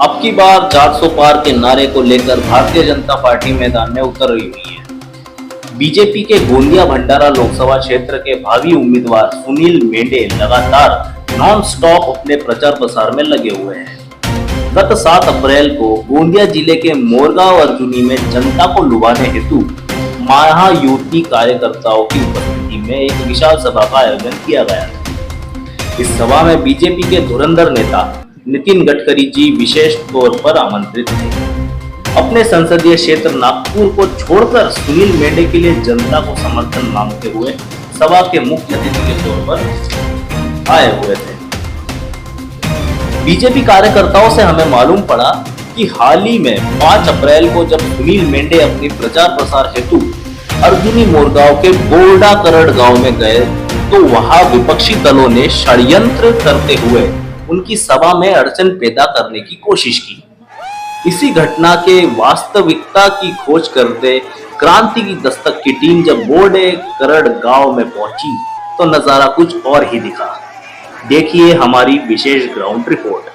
अब की बार 400 पार के नारे को लेकर भारतीय जनता पार्टी मैदान में उतर रही हुई है। बीजेपी के गोंदिया भंडारा लोकसभा क्षेत्र के भावी उम्मीदवार सुनील मेंढे लगातार नॉन स्टॉप अपने प्रचार प्रसार में लगे हुए हैं। गत 7 अप्रैल को गोंदिया जिले के मोरगांव अर्जुनी में जनता को लुभाने हेतु महायुति कार्यकर्ताओं की उपस्थिति में एक विशाल सभा का आयोजन किया गया था। इस सभा में बीजेपी के धुरंधर नेता नितिन गडकरी जी विशेष तौर पर आमंत्रित थे। अपने संसदीय क्षेत्र नागपुर को छोड़कर सुनील मेंढे के लिए जनता को समर्थन मांगते हुए सभा के मुख्य अतिथि के तौर पर आए हुए थे। बीजेपी कार्यकर्ताओं से हमें मालूम पड़ा कि हाल ही में 5 अप्रैल को जब सुनील मेंढे अपनी प्रचार प्रसार हेतु अर्जुनी मोरगांव के बोर्डा करड़ गांव में गए तो वहां विपक्षी दलों ने षड्यंत्र करते हुए उनकी सभा में अड़चन पैदा करने की कोशिश की। इसी घटना के वास्तविकता की खोज करते क्रांति की दस्तक की टीम जब बोर्डे करड़ गांव में पहुंची तो नजारा कुछ और ही दिखा। देखिए हमारी विशेष ग्राउंड रिपोर्ट।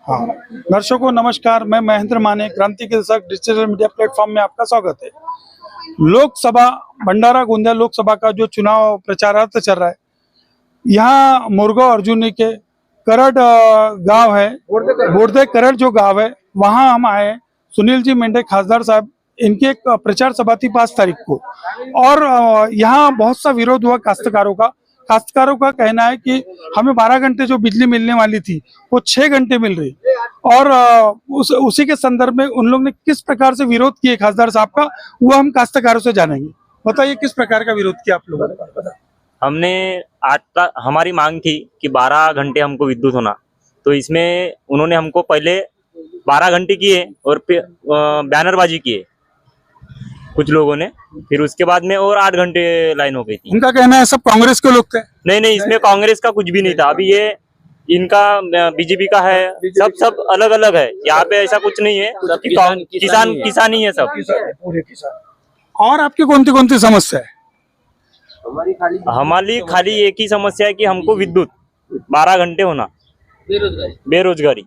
हाँ, दर्शकों नमस्कार। मैं महेंद्र माने, क्रांति के दशक डिजिटल मीडिया प्लेटफॉर्म में आपका स्वागत है। लोकसभा भंडारा गोंदिया लोकसभा का जो चुनाव प्रचारार्थ चल रहा है, यहाँ मोरगांव अर्जुनी के करड़ गांव है, बोर्डे करड़ जो गांव है, वहाँ हम आए। सुनील जी मेंढे खासदार साहब, इनकी एक प्रचार सभा थी 5 तारीख को, और यहाँ बहुत सा विरोध हुआ काश्तकारों का। काश्तकारों का कहना है कि हमें 12 घंटे जो बिजली मिलने वाली थी वो 6 घंटे मिल रही, और उसी के संदर्भ में उन लोग ने किस प्रकार से विरोध किए खासदार साहब का, वो हम काश्तकारों से जानेंगे। बताइए किस प्रकार का विरोध किया आप लोगों ने? हमने हमारी मांग थी कि 12 घंटे हमको विद्युत होना, तो इसमें उन्होंने हमको पहले 12 घंटे किए और फिर बैनरबाजी किए कुछ लोगों ने, फिर उसके बाद में और 8 घंटे लाइन हो गई थी। उनका कहना है सब कांग्रेस के लोग थे। नहीं, इसमें कांग्रेस का कुछ भी नहीं था। अभी ये इनका बीजेपी का है, सब अलग अलग है। यहाँ पे ऐसा कुछ नहीं है कि किसान ही है सब। पूरे किसान। और आपकी कौन सी समस्या है? हमारी खाली एक ही समस्या है कि हमको विद्युत 12 घंटे होना, बेरोजगारी।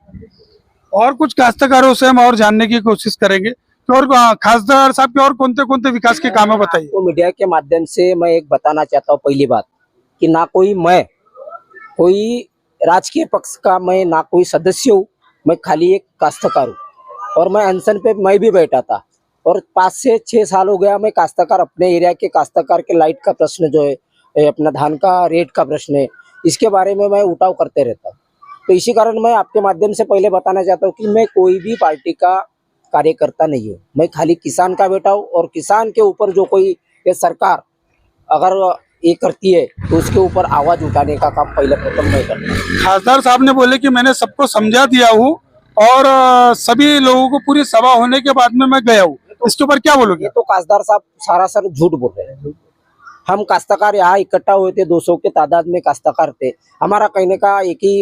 और कुछ काश्तकारों से हम और जानने की कोशिश करेंगे। और खासदार साहब के और कौन-से विकास के काम है, बताइए। तो मीडिया के माध्यम से मैं एक बताना चाहता हूँ, पहली बात कि ना कोई राजकीय पक्ष का मैं ना कोई सदस्य हूँ, मैं खाली एक काश्तकार हूँ। और मैं अनशन पे मैं भी बैठा था, और 5 से 6 साल हो गया मैं काश्तकार, अपने एरिया के काश्तकार के लाइट का प्रश्न जो है, अपना धान का रेट का प्रश्न है, इसके बारे में मैं उठाव करते रहता हूँ। तो इसी कारण मैं आपके माध्यम से पहले बताना चाहता हूँ कि मैं कोई भी पार्टी का कार्यकर्ता नहीं हूँ, मैं खाली किसान का बेटा हूँ। और किसान के ऊपर जो कोई ये सरकार अगर ये करती है तो उसके ऊपर आवाज उठाने का काम पहले प्रथम मैं करता हूँ। खासदार साहब ने बोले कि मैंने सबको समझा दिया हूँ और सभी लोगों को पूरी सभा होने के बाद में मैं गया हूँ, इसके ऊपर क्या बोलोगे? ये तो खासदार साहब सरासर झूठ बोल रहे हैं। हम काश्तकार यहाँ इकट्ठा हुए थे, 200 के तादाद में काश्तकार थे। हमारा कहने का एक ही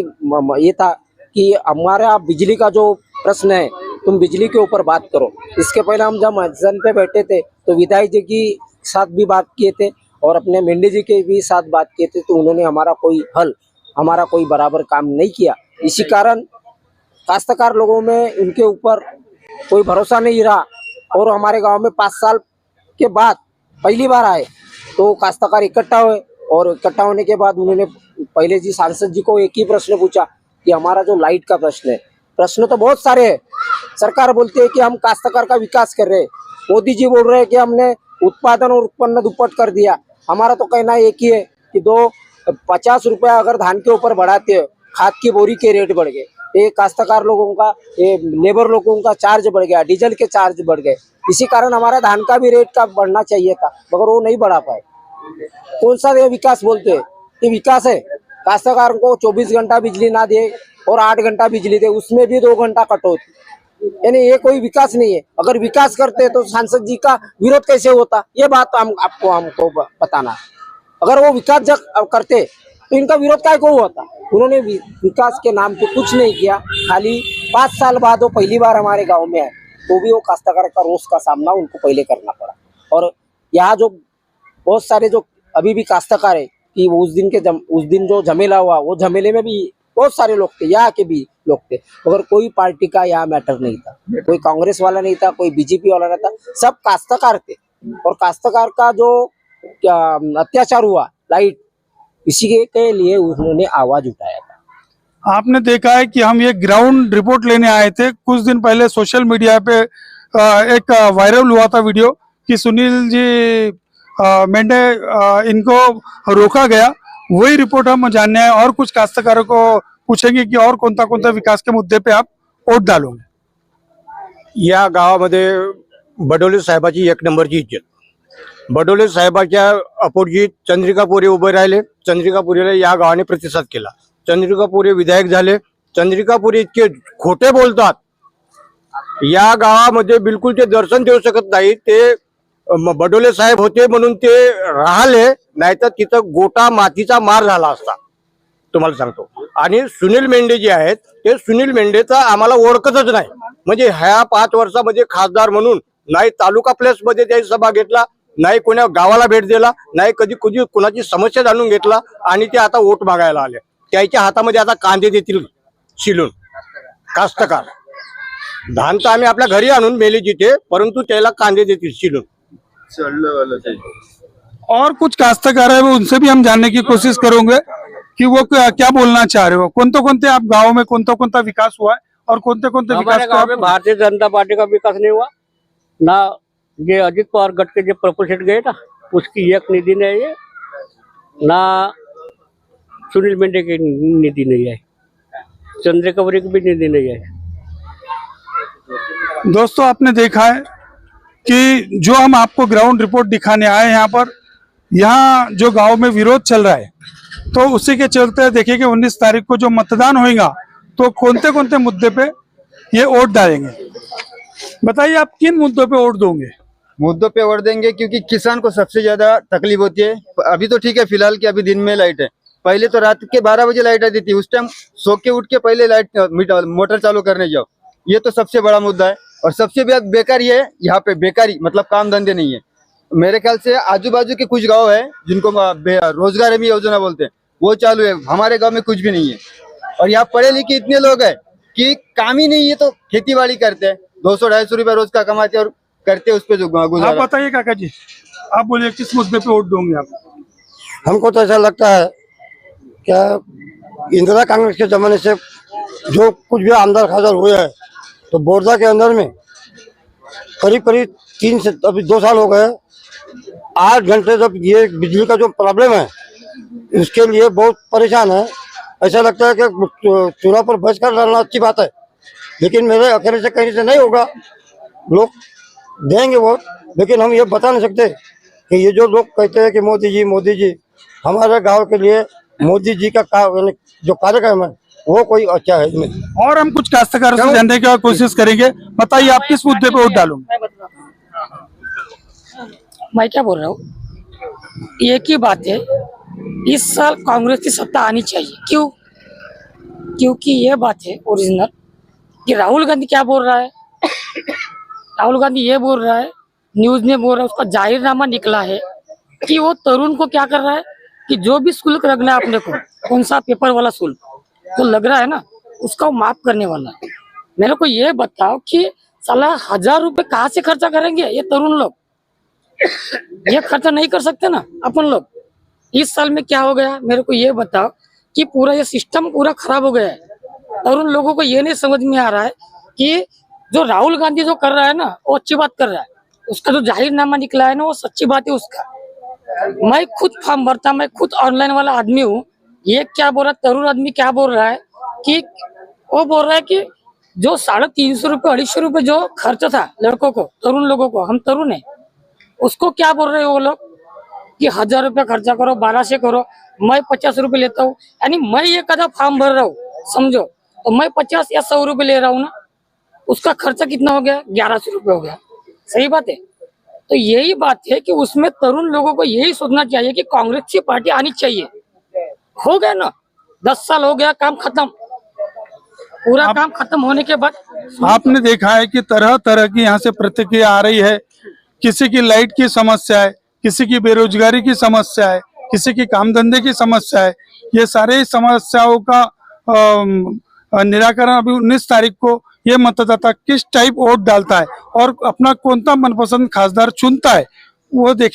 ये था कि हमारा बिजली का जो प्रश्न है, तुम बिजली के ऊपर बात करो। इसके पहले हम जब अनशन पे बैठे थे तो विधायक जी के साथ भी बात किए थे और अपने मेंढे जी के भी साथ बात किए थे, तो उन्होंने हमारा कोई बराबर काम नहीं किया। इसी कारण काश्तकार लोगों में उनके ऊपर कोई भरोसा नहीं रहा। और हमारे गांव में 5 साल के बाद पहली बार आए तो काश्तकार इकट्ठा हुए, और इकट्ठा होने के बाद उन्होंने पहले जी सांसद जी को एक ही प्रश्न पूछा कि हमारा जो लाइट का प्रश्न है, प्रश्न तो बहुत सारे हैं। सरकार बोलती है कि हम काश्तकार का विकास कर रहे हैं, मोदी जी बोल रहे हैं कि हमने उत्पादन और उत्पन्न दुप्पट कर दिया। हमारा तो कहना एक ही है कि 50 रुपया अगर धान के ऊपर बढ़ाते हो, खाद की बोरी के रेट बढ़ गए, ये काश्तकार लोगों का, ये लेबर लोगों का चार्ज बढ़ गया, डीजल के चार्ज बढ़ गए। इसी कारण हमारा धान का भी रेट का बढ़ना चाहिए था, मगर वो नहीं बढ़ा पाए। कौन सा ये विकास बोलते हैं? ये विकास है? काश्तकार को 24 घंटा बिजली ना दे और 8 घंटा बिजली दे, उसमें भी 2 घंटा कटौती। यानी ये कोई विकास नहीं है। अगर विकास करते तो सांसद जी का विरोध कैसे होता, ये बात हमको बताना है। अगर वो विकास जब करते तो इनका विरोध काय को होता। उन्होंने विकास के नाम पे कुछ नहीं किया। खाली 5 साल बाद वो पहली बार हमारे गांव में आए, तो भी वो काश्तकार का रोष का सामना उनको पहले करना पड़ा। और यहाँ जो बहुत सारे जो अभी भी काश्तकार है कि उस दिन जो झमेला हुआ, वो झमेले में भी बहुत सारे लोग थे, यहाँ के भी लोग थे, मगर कोई पार्टी का यहाँ मैटर नहीं था, कोई कांग्रेस वाला नहीं था, कोई बीजेपी वाला नहीं था, सब काश्तकार थे। और काश्तकार का जो अत्याचार हुआ लाइट, इसी के लिए उन्होंने आवाज उठाया था। आपने देखा है कि हम ये ग्राउंड रिपोर्ट लेने आए थे। कुछ दिन पहले सोशल मीडिया पे एक वायरल हुआ था वीडियो कि सुनील जी मेंढे इनको रोका गया। वही रिपोर्ट हम जानने आए और कुछ काश्तकारों को पूछेंगे कि और कोणता कोणता विकास के मुद्दे पे आप वोट डालोगे। या गावामध्ये बडोले साहेबाची 1 नंबरची इज्जत. बडोले साहेबाच्या अपोजिट चंद्रिका पोरे उभे राहिले. चंद्रिका पोरेला या गावाने प्रतिसाद केला. चंद्रिका पोरे विधायक झाले. चंद्रिका पोरे इतके खोटे बोलतात, या गावामध्ये बिलकुल ते दर्शन देऊ शकत नाही. ते बडोले साहेब होते म्हणून ते राहिले, नाहीतर तिथं गोटा मातीचा मार झाला असता, तुम्हाला सांगतो. आणि सुनील मेंढे जे आहेत, ते सुनील मेंढेचा आम्हाला ओळखतच नाही. म्हणजे ह्या 5 वर्षामध्ये खासदार म्हणून नाही तालुका प्लेस मध्ये त्यांनी सभा घेतला, नाही कोण्या गावाला भेट दिला, नाही कधी कधी कोणाची समस्या जाणून घेतला, आणि ते आता वोट मागायला आले. त्याच्या हातामध्ये आता कांदे देतील शिलून कास्तकार. धान तर आम्ही आपल्या घरी आणून मेले जिथे, परंतु त्याला कांदे देतील शिलून. और कुछ काश्तकार है, वो उनसे भी हम जानने की कोशिश करेंगे कि वो क्या बोलना चाह रहे हो। कौन-कौन आप गाँव में कौन-कौन विकास हुआ है और कौन-कौन विकास हमारे गांव में भारतीय जनता पार्टी का विकास नहीं हुआ ना। ये अजित पवार गट के जो प्रफुल्ल सेठ गए ना, उसकी एक निधि नहीं है ना। सुनील मेंढे की निधि नहीं है, चंद्रिका पोरे की भी निधि नहीं है। दोस्तों आपने देखा है कि जो हम आपको ग्राउंड रिपोर्ट दिखाने आए यहाँ पर, यहाँ जो गांव में विरोध चल रहा है, तो उसी के चलते देखिए कि 19 तारीख को जो मतदान होगा तो कौन-कौन मुद्दे पे ये वोट डालेंगे। बताइए आप किन मुद्दों पे वोट दोगे। मुद्दों पे वोट देंगे क्योंकि किसान को सबसे ज्यादा तकलीफ होती है। अभी तो ठीक है फिलहाल कि अभी दिन में लाइट है, पहले तो रात के 12 बजे लाइट आती थी, उस टाइम सो के उठ के पहले लाइट मोटर चालू करने जाओ। ये तो सबसे बड़ा मुद्दा है। और सबसे बेकार ये है, यहाँ पे बेकारी मतलब काम धंधे नहीं है। मेरे ख्याल से आजू बाजू के कुछ गांव है जिनको रोजगार हमी योजना बोलते हैं, वो चालू है। हमारे गांव में कुछ भी नहीं है। और यहाँ पढ़े लिखे इतने लोग हैं कि काम ही नहीं है, तो खेती बाड़ी करते हैं, 200-250 रुपए रोज का कमाते और करते उस पे जो आप गुजारा। बताइए काका जी, आप बोलिए किस मुद्दे पे वोट दोगे आप। हमको तो ऐसा लगता है क्या इंदिरा कांग्रेस के जमाने से जो कुछ भी आमदार खासदार हुए हैं, तो बोरदा के अंदर में करीब 3 से अभी 2 साल हो गए, 8 घंटे जब ये बिजली का जो प्रॉब्लम है, इसके लिए बहुत परेशान है। ऐसा लगता है कि चूल्हा पर बच कर डालना अच्छी बात है, लेकिन मेरे अकेले से कहीं से नहीं होगा। लोग देंगे वोट, लेकिन हम ये बता नहीं सकते कि ये जो लोग कहते हैं कि मोदी जी, हमारे गांव के लिए मोदी जी का जो कार्यक्रम है वो कोई अच्छा है नहीं। और हम कुछ काश्तकारों से जानने की कोशिश करेंगे। बताइए आप किस मुद्दे पे वोट डालोगे। मैं क्या बोल रहा हूँ, एक ही बात है, इस साल कांग्रेस की सत्ता आनी चाहिए। क्यों? क्योंकि ये बात है ओरिजिनल कि राहुल गांधी क्या बोल रहा है। राहुल गांधी ये बोल रहा है, न्यूज में बोल रहा है, उसका जाहिरनामा निकला है कि वो तरुण को क्या कर रहा है कि जो भी शुल्क लगना है अपने को, कौन सा पेपर वाला शुल्क तो लग रहा है ना, उसका वो माफ करने वाला है। मेरे को ये बताओ कि साला 1000 रुपए कहाँ से खर्चा करेंगे ये तरुण लोग। ये खर्चा नहीं कर सकते ना अपन लोग। इस साल में क्या हो गया मेरे को ये बताओ कि पूरा ये सिस्टम पूरा खराब हो गया है। तरुण लोगों को ये नहीं समझ में आ रहा है कि जो राहुल गांधी जो कर रहा है ना, वो अच्छी बात कर रहा है। उसका जो जाहिरनामा निकला है ना, वो सच्ची बात है उसका। मैं खुद फॉर्म भरता, मैं खुद ऑनलाइन वाला आदमी हूँ। ये क्या बोल रहा है तरुण आदमी, क्या बोल रहा है कि वो बोल रहा है कि जो 350 रुपए 250 रुपए जो खर्च था लड़कों को, तरुण लोगों को, हम तरुण है, उसको क्या बोल रहे हैं वो लोग कि 1000 रुपया खर्चा करो, 1200 करो, मैं 50 रुपए लेता हूँ। यानी मैं ये कदा फॉर्म भर रहा हूँ समझो, तो मैं 50 या 100 रुपए ले रहा हूँ ना। उसका खर्चा कितना हो गया? 1100 रुपये हो गया। सही बात है। तो यही बात है कि उसमें तरुण लोगों को यही सोचना चाहिए कि कांग्रेस की पार्टी आनी चाहिए। हो गया ना, 10 साल हो गया, काम खत्म। पूरा काम खत्म होने के बाद आपने देखा है कि तरह तरह की यहाँ से प्रतिक्रिया आ रही है। किसी की लाइट की समस्या है, किसी की बेरोजगारी की समस्या है, किसी की काम धंधे की समस्या है। ये सारे समस्याओं का निराकरण अभी 19 तारीख को ये मतदाता किस टाइप वोट डालता है और अपना कौन सा मनपसंद खासदार चुनता है वो देखेंगे।